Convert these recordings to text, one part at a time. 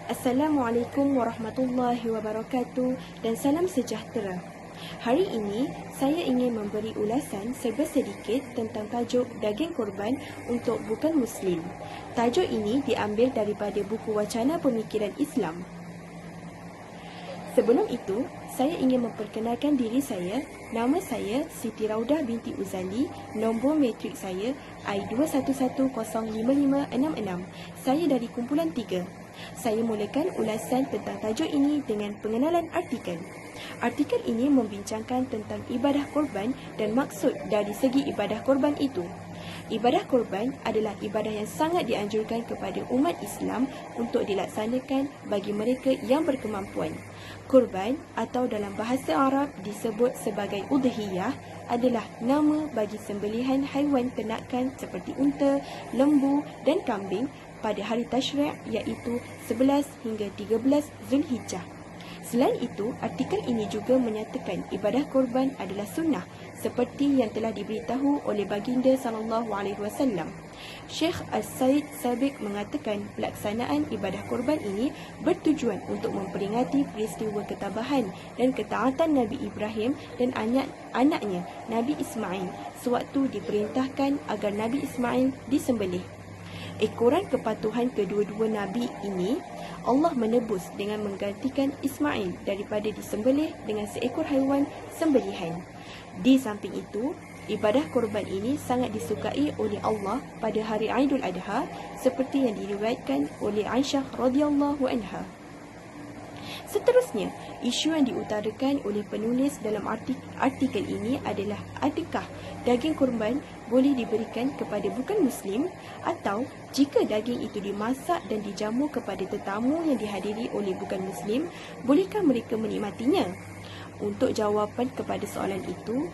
Assalamualaikum warahmatullahi wabarakatuh dan salam sejahtera. Hari ini saya ingin memberi ulasan serba sedikit tentang tajuk daging korban untuk bukan Muslim. Tajuk ini diambil daripada buku Wacana Pemikiran Islam. Sebelum itu, saya ingin memperkenalkan diri saya. Nama saya Siti Raudah binti Uzali. Nombor matrik saya I21105566. Saya dari kumpulan 3. Saya mulakan ulasan tentang tajuk ini dengan pengenalan artikel. Artikel ini membincangkan tentang ibadah korban dan maksud dari segi ibadah korban itu. Ibadah korban adalah ibadah yang sangat dianjurkan kepada umat Islam untuk dilaksanakan bagi mereka yang berkemampuan. Korban atau dalam bahasa Arab disebut sebagai udhiyah adalah nama bagi sembelihan haiwan ternakan seperti unta, lembu dan kambing pada hari Tashri' iaitu 11 hingga 13 Zulhijjah. Selain itu, artikel ini juga menyatakan ibadah korban adalah sunnah seperti yang telah diberitahu oleh baginda SAW. Syekh As-Said Sabiq mengatakan pelaksanaan ibadah korban ini bertujuan untuk memperingati peristiwa ketabahan dan ketaatan Nabi Ibrahim dan anaknya Nabi Ismail sewaktu diperintahkan agar Nabi Ismail disembelih. Ekoran kepatuhan kedua-dua Nabi ini, Allah menebus dengan menggantikan Ismail daripada disembelih dengan seekor haiwan sembelihan. Di samping itu, ibadah korban ini sangat disukai oleh Allah pada hari Aidul Adha seperti yang diriwayatkan oleh Aisyah radhiyallahu anha. Seterusnya, isu yang diutarakan oleh penulis dalam artikel ini adalah adakah daging korban boleh diberikan kepada bukan Muslim atau jika daging itu dimasak dan dijamu kepada tetamu yang dihadiri oleh bukan Muslim, bolehkah mereka menikmatinya? Untuk jawapan kepada soalan itu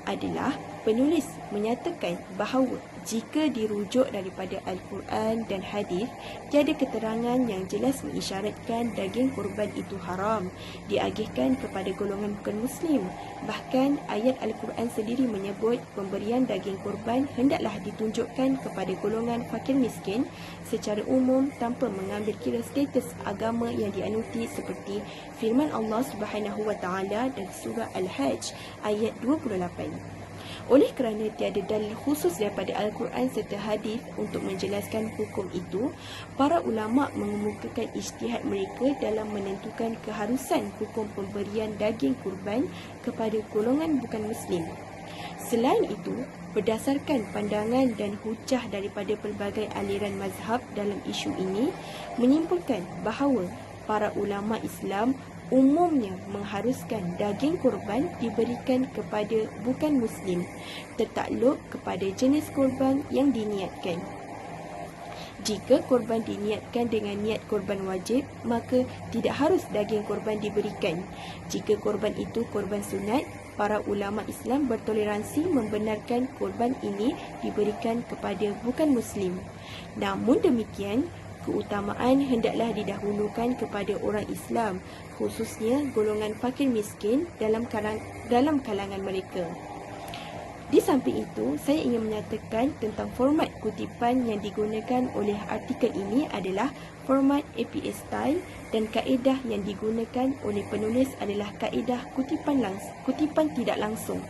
adalah penulis menyatakan bahawa jika dirujuk daripada Al-Quran dan hadis, tiada keterangan yang jelas mengisyaratkan daging korban itu haram diagihkan kepada golongan bukan Muslim. Bahkan ayat Al-Quran sendiri menyebut pemberian daging korban hendaklah ditunjukkan kepada golongan fakir miskin secara umum tanpa mengambil kira status agama yang dianuti seperti firman Allah Subhanahu Wa Taala dan surah Al-Hajj ayat 28. Oleh kerana tiada dalil khusus daripada Al-Quran serta hadis untuk menjelaskan hukum itu, para ulama mengemukakan ijtihad mereka dalam menentukan keharusan hukum pemberian daging kurban kepada golongan bukan Muslim. Selain itu, berdasarkan pandangan dan hujah daripada pelbagai aliran mazhab dalam isu ini, menyimpulkan bahawa para ulama Islam umumnya mengharuskan daging korban diberikan kepada bukan Muslim, tertakluk kepada jenis korban yang diniatkan. Jika korban diniatkan dengan niat korban wajib, maka tidak harus daging korban diberikan. Jika korban itu korban sunat, para ulama Islam bertoleransi membenarkan korban ini diberikan kepada bukan Muslim. Namun demikian, keutamaan hendaklah didahulukan kepada orang Islam, khususnya golongan fakir miskin dalam kalangan mereka. Di samping itu, saya ingin menyatakan tentang format kutipan yang digunakan oleh artikel ini adalah format APA style dan kaedah yang digunakan oleh penulis adalah kaedah kutipan tidak langsung.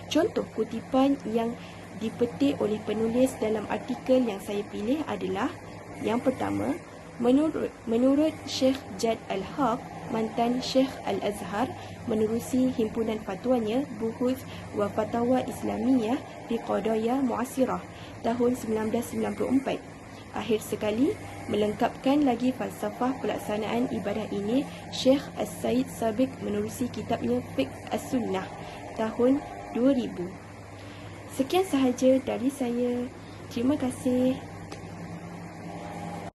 Contoh kutipan yang dipetik oleh penulis dalam artikel yang saya pilih adalah: yang pertama, menurut Syekh Jad Al-Haq, mantan Syekh Al-Azhar, menerusi himpunan fatwanya Buhuth wa Fatawa Islamiyah di Qadaya Muasirah tahun 1994. Akhir sekali, melengkapkan lagi falsafah pelaksanaan ibadah ini, Syekh As-Said Sabiq menerusi kitabnya Fiqh As-Sunnah tahun 2000. Sekian sahaja dari saya. Terima kasih.